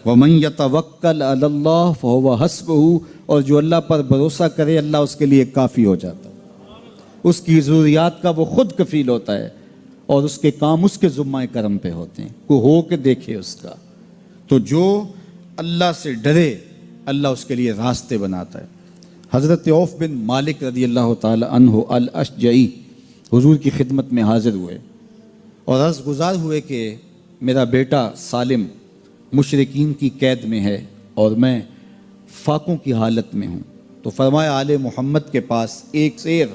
وَمَن يَتَوَكَّلْ عَلَى اللَّهِ فَهُوَ حَسْبُهُ، اور جو اللہ پر بھروسہ کرے اللہ اس کے لیے کافی ہو جاتا ہے، اس کی ضروریات کا وہ خود کفیل ہوتا ہے، اور اس کے کام اس کے ذمہ کرم پہ ہوتے ہیں، کو ہو کے دیکھے اس کا۔ تو جو اللہ سے ڈرے اللہ اس کے لیے راستے بناتا ہے۔ حضرت عوف بن مالک رضی اللہ تعالی عنہ الاشجعی حضور کی خدمت میں حاضر ہوئے اور عرض گزار ہوئے کہ میرا بیٹا سالم مشرکین کی قید میں ہے اور میں فاقوں کی حالت میں ہوں، تو فرمایا آل محمد کے پاس ایک سیر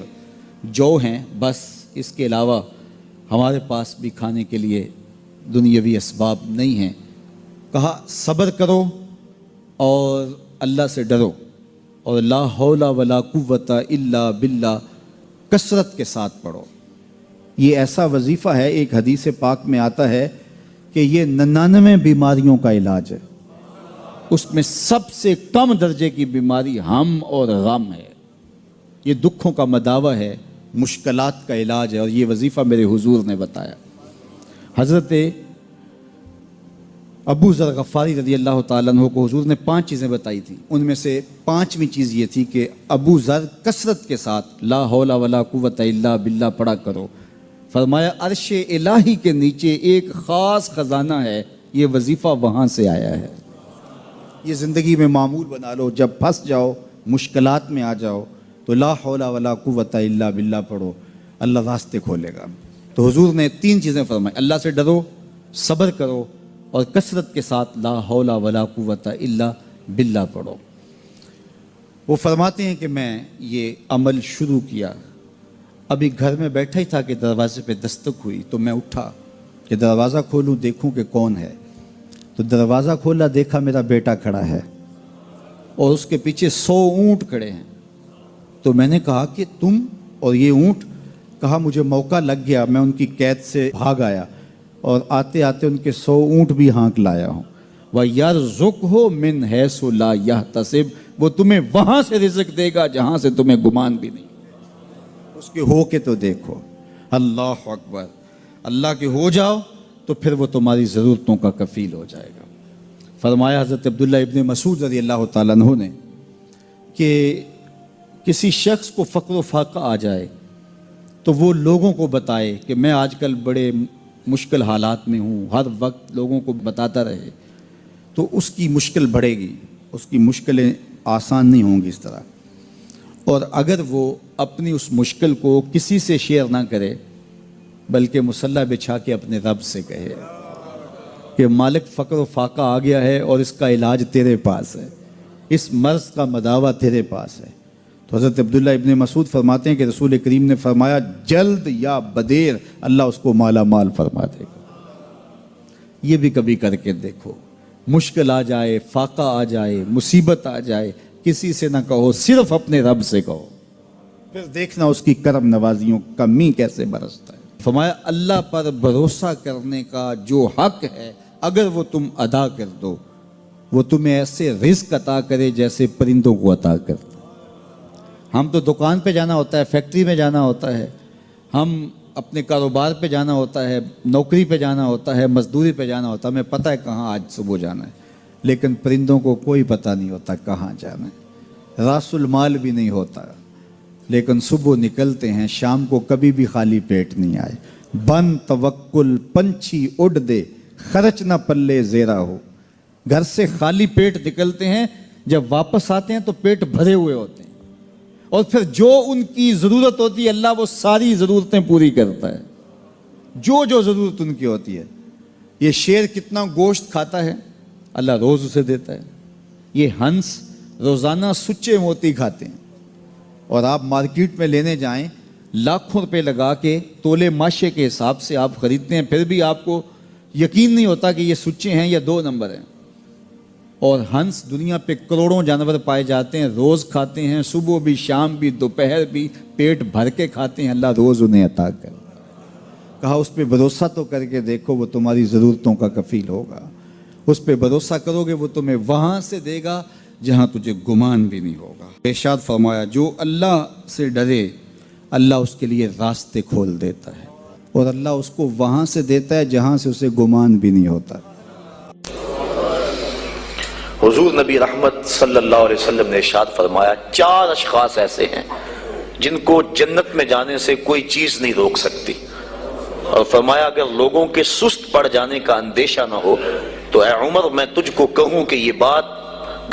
جو ہیں، بس اس کے علاوہ ہمارے پاس بھی کھانے کے لیے دنیاوی اسباب نہیں ہیں۔ کہا صبر کرو اور اللہ سے ڈرو، اور لا حول ولا قوت الا باللہ کثرت کے ساتھ پڑھو۔ یہ ایسا وظیفہ ہے، ایک حدیث پاک میں آتا ہے کہ یہ 99 بیماریوں کا علاج ہے، اس میں سب سے کم درجے کی بیماری ہم اور غم ہے، یہ دکھوں کا مداوع ہے، مشکلات کا علاج ہے، اور یہ وظیفہ میرے حضور نے بتایا۔ حضرت ابو ذر غفاری رضی اللہ تعالیٰ عنہ کو حضور نے 5 چیزیں بتائی تھیں، ان میں سے 5ویں چیز یہ تھی کہ ابو ذر کثرت کے ساتھ لا حول ولا قوت الا باللہ پڑھا کرو۔ فرمایا عرش الہی کے نیچے ایک خاص خزانہ ہے، یہ وظیفہ وہاں سے آیا ہے، یہ زندگی میں معمول بنا لو، جب پھنس جاؤ مشکلات میں آ جاؤ تو لا حول ولا قوت الا باللہ پڑھو، اللہ راستے کھولے گا۔ تو حضور نے 3 چیزیں فرمائی، اللہ سے ڈرو، صبر کرو، اور کثرت کے ساتھ لا حول ولا قوت الا باللہ پڑھو۔ وہ فرماتے ہیں کہ میں یہ عمل شروع کیا، ابھی گھر میں بیٹھا ہی تھا کہ دروازے پہ دستک ہوئی، تو میں اٹھا کہ دروازہ کھولوں دیکھوں کہ کون ہے، تو دروازہ کھولا، دیکھا میرا بیٹا کھڑا ہے اور اس کے پیچھے 100 اونٹ کھڑے ہیں۔ تو میں نے کہا کہ تم اور یہ اونٹ؟ کہا مجھے موقع لگ گیا، میں ان کی قید سے بھاگ آیا اور آتے آتے ان کے 100 اونٹ بھی ہانک لایا ہوں۔ وَيَرْزُقْهُ مِنْ حَيْثُ لَا يَحْتَسِبُ، وہ تمہیں وہاں سے رزق دے گا جہاں سے تمہیں گمان بھی نہیں، اس کے ہو کے تو دیکھو۔ اللہ اکبر، اللہ کے ہو جاؤ تو پھر وہ تمہاری ضرورتوں کا کفیل ہو جائے گا۔ فرمایا حضرت عبداللہ ابن مسعود رضی اللہ تعالیٰ عنہ نے کہ کسی شخص کو فقر و فاقہ آ جائے تو وہ لوگوں کو بتائے کہ میں آج کل بڑے مشکل حالات میں ہوں، ہر وقت لوگوں کو بتاتا رہے تو اس کی مشکل بڑھے گی، اس کی مشکلیں آسان نہیں ہوں گی اس طرح۔ اور اگر وہ اپنی اس مشکل کو کسی سے شیئر نہ کرے بلکہ مصلی بچھا کے اپنے رب سے کہے کہ مالک فقر و فاقہ آ گیا ہے اور اس کا علاج تیرے پاس ہے، اس مرض کا مداوع تیرے پاس ہے۔ تو حضرت عبداللہ ابن مسعود فرماتے ہیں کہ رسول کریم نے فرمایا جلد یا بدیر اللہ اس کو مالا مال فرما دے گا۔ یہ بھی کبھی کر کے دیکھو، مشکل آ جائے، فاقہ آ جائے، مصیبت آ جائے، کسی سے نہ کہو، صرف اپنے رب سے کہو، پھر دیکھنا اس کی کرم نوازیوں کا می کیسے برستا ہے۔ فرمایا اللہ پر بھروسہ کرنے کا جو حق ہے اگر وہ تم ادا کر دو، وہ تمہیں ایسے رزق عطا کرے جیسے پرندوں کو عطا کرتا۔ ہم تو دکان پہ جانا ہوتا ہے، فیکٹری میں جانا ہوتا ہے، ہم اپنے کاروبار پہ جانا ہوتا ہے، نوکری پہ جانا ہوتا ہے، مزدوری پہ جانا ہوتا ہے، ہمیں پتہ ہے کہاں آج صبح جانا ہے، لیکن پرندوں کو کوئی پتہ نہیں ہوتا کہاں جانا ہے، راس المال بھی نہیں ہوتا، لیکن صبح نکلتے ہیں، شام کو کبھی بھی خالی پیٹ نہیں آئے۔ بن توکل پنچھی اڑ دے، خرچ نہ پلے زیرا ہو۔ گھر سے خالی پیٹ نکلتے ہیں، جب واپس آتے ہیں تو پیٹ بھرے ہوئے ہوتے ہیں، اور پھر جو ان کی ضرورت ہوتی ہے اللہ وہ ساری ضرورتیں پوری کرتا ہے، جو ضرورت ان کی ہوتی ہے۔ یہ شیر کتنا گوشت کھاتا ہے اللہ روز اسے دیتا ہے، یہ ہنس روزانہ سچے موتی کھاتے ہیں، اور آپ مارکیٹ میں لینے جائیں لاکھوں روپے لگا کے تولے ماشے کے حساب سے آپ خریدتے ہیں، پھر بھی آپ کو یقین نہیں ہوتا کہ یہ سچے ہیں یا 2 نمبر ہیں۔ اور ہنس دنیا پہ کروڑوں جانور پائے جاتے ہیں، روز کھاتے ہیں، صبح بھی، شام بھی، دوپہر بھی، پیٹ بھر کے کھاتے ہیں، اللہ روز انہیں عطا کر۔ کہا اس پہ بھروسہ تو کر کے دیکھو، وہ تمہاری ضرورتوں کا کفیل ہوگا، اس پہ بھروسہ کرو گے وہ تمہیں وہاں سے دے گا جہاں تجھے گمان بھی نہیں ہوگا۔ ارشاد فرمایا جو اللہ سے ڈرے اللہ اس کے لیے راستے کھول دیتا ہے، اور اللہ اس کو وہاں سے دیتا ہے جہاں سے اسے گمان بھی نہیں ہوتا۔ حضور نبی رحمت صلی اللہ علیہ وسلم نے ارشاد فرمایا 4 اشخاص ایسے ہیں جن کو جنت میں جانے سے کوئی چیز نہیں روک سکتی، اور فرمایا اگر لوگوں کے سست پڑ جانے کا اندیشہ نہ ہو تو اے عمر میں تجھ کو کہوں کہ یہ بات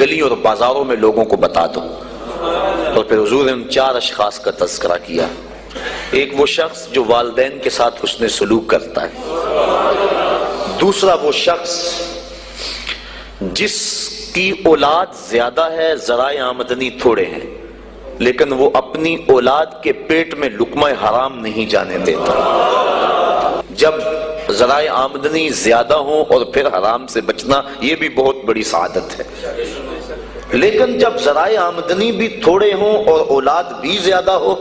گلیوں اور بازاروں میں لوگوں کو بتا دو۔ اور پھر حضور نے ان 4 اشخاص کا تذکرہ کیا۔ ایک وہ شخص جو والدین کے ساتھ حسن سلوک کرتا ہے، دوسرا وہ شخص جس کی اولاد زیادہ ہے ذرائع آمدنی تھوڑے ہیں لیکن وہ اپنی اولاد کے پیٹ میں لقمہ حرام نہیں جانے دیتا۔ جب ذرائع آمدنی زیادہ ہوں اور پھر حرام سے بچنا یہ بھی بہت بڑی سعادت ہے، لیکن جب ذرائع آمدنی بھی تھوڑے ہوں اور اولاد بھی زیادہ ہو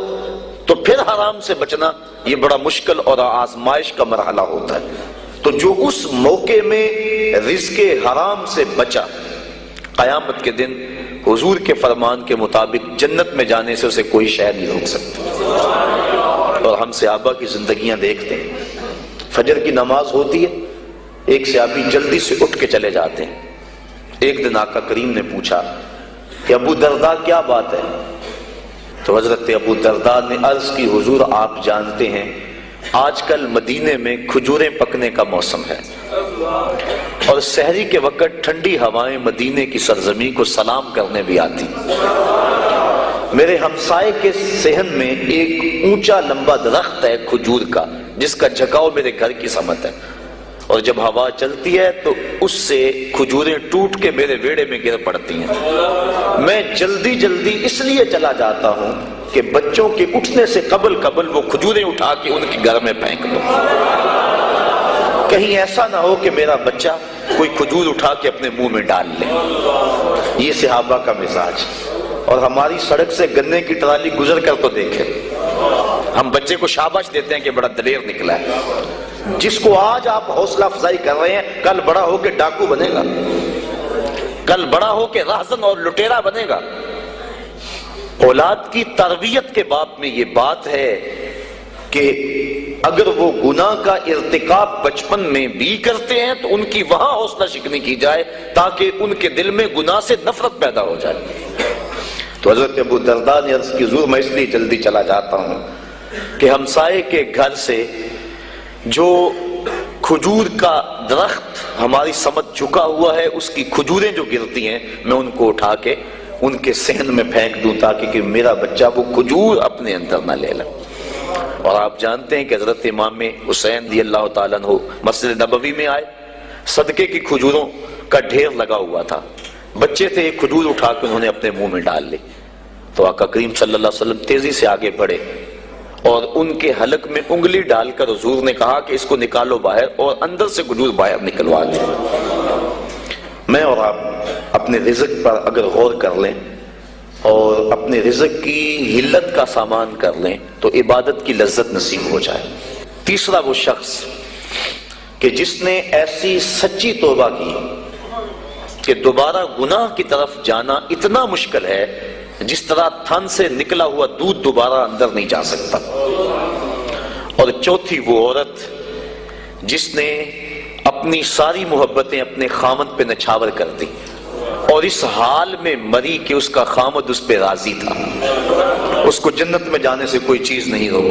تو پھر حرام سے بچنا یہ بڑا مشکل اور آزمائش کا مرحلہ ہوتا ہے۔ تو جو اس موقع میں رزق حرام سے بچا، قیامت کے دن حضور کے فرمان کے مطابق جنت میں جانے سے اسے کوئی شے نہیں روک سکتا۔ اور ہم صحابہ کی زندگیاں دیکھتے ہیں، فجر کی نماز ہوتی ہے، ایک صحابی جلدی سے اٹھ کے چلے جاتے ہیں۔ ایک دن آقا کریم نے پوچھا کہ ابو درداء کیا بات ہے؟ تو حضرت ابو درداء نے عرض کی حضور آپ جانتے ہیں آج کل مدینے میں کھجوریں پکنے کا موسم ہے اور سحری کے وقت ٹھنڈی ہوائیں مدینے کی سرزمین کو سلام کرنے بھی آتی۔ میرے ہمسائے کے صحن میں ایک اونچا لمبا درخت ہے کھجور کا جس کا جھکاؤ میرے گھر کی سمت ہے، اور جب ہوا چلتی ہے تو اس سے کھجوریں ٹوٹ کے میرے ویڑے میں گر پڑتی ہیں۔ میں جلدی جلدی اس لیے چلا جاتا ہوں کہ بچوں کے اٹھنے سے قبل وہ کھجوریں اٹھا کے ان کے گھر میں پھینک دو، کہیں ایسا نہ ہو کہ میرا بچہ کوئی کھجور اٹھا کے اپنے منہ میں ڈال لے۔ یہ صحابہ کا مزاج۔ اور ہماری سڑک سے گنے کی ٹرالی گزر کر تو دیکھیں، ہم بچے کو شاباش دیتے ہیں کہ بڑا دلیر نکلا ہے۔ جس کو آج آپ حوصلہ افزائی کر رہے ہیں کل بڑا ہو کے ڈاکو بنے گا، کل بڑا ہو کے راہزن اور لٹیرا بنے گا۔ اولاد کی تربیت کے باب میں یہ بات ہے کہ اگر وہ گناہ کا ارتکاب بچپن میں بھی کرتے ہیں تو ان کی وہاں حوصلہ شکنی کی جائے تاکہ ان کے دل میں گناہ سے نفرت پیدا ہو جائے۔ تو حضرت ابو درداء نے عرض کی حضور میں اس لیے جلدی چلا جاتا ہوں کہ ہمسائے کے گھر سے جو کھجور کا درخت ہماری سمت جھکا ہوا ہے اس کی کھجوریں جو گرتی ہیں میں ان کو اٹھا کے ان کے صحن میں پھینک دوں تاکہ کہ میرا بچہ وہ کھجور اپنے اندر نہ لے لے۔ اور آپ جانتے ہیں کہ حضرت امام حسین رضی اللہ تعالیٰ عنہ مسجد نبوی میں آئے، صدقے کی کھجوروں کا ڈھیر لگا ہوا تھا، بچے تھے، ایک کھجور اٹھا کے انہوں نے اپنے منہ میں ڈال لی۔ تو آقا کریم صلی اللہ علیہ وسلم تیزی سے آگے بڑھے اور ان کے حلق میں انگلی ڈال کر حضور نے کہا کہ اس کو نکالو باہر اور اندر سے کھجور باہر نکلوا دیں۔ میں اور آپ اپنے رزق پر اگر غور کر لیں اور اپنے رزق کی حلت کا سامان کر لیں تو عبادت کی لذت نصیب ہو جائے۔ تیسرا وہ شخص کہ جس نے ایسی سچی توبہ کی کہ دوبارہ گناہ کی طرف جانا اتنا مشکل ہے جس طرح تھن سے نکلا ہوا دودھ دوبارہ اندر نہیں جا سکتا۔ اور چوتھی وہ عورت جس نے اپنی ساری محبتیں اپنے خامد پہ نچھاور کر دی اور اس حال میں مری کہ اس کا خامد اس پہ راضی تھا، اس کو جنت میں جانے سے کوئی چیز نہیں روکی۔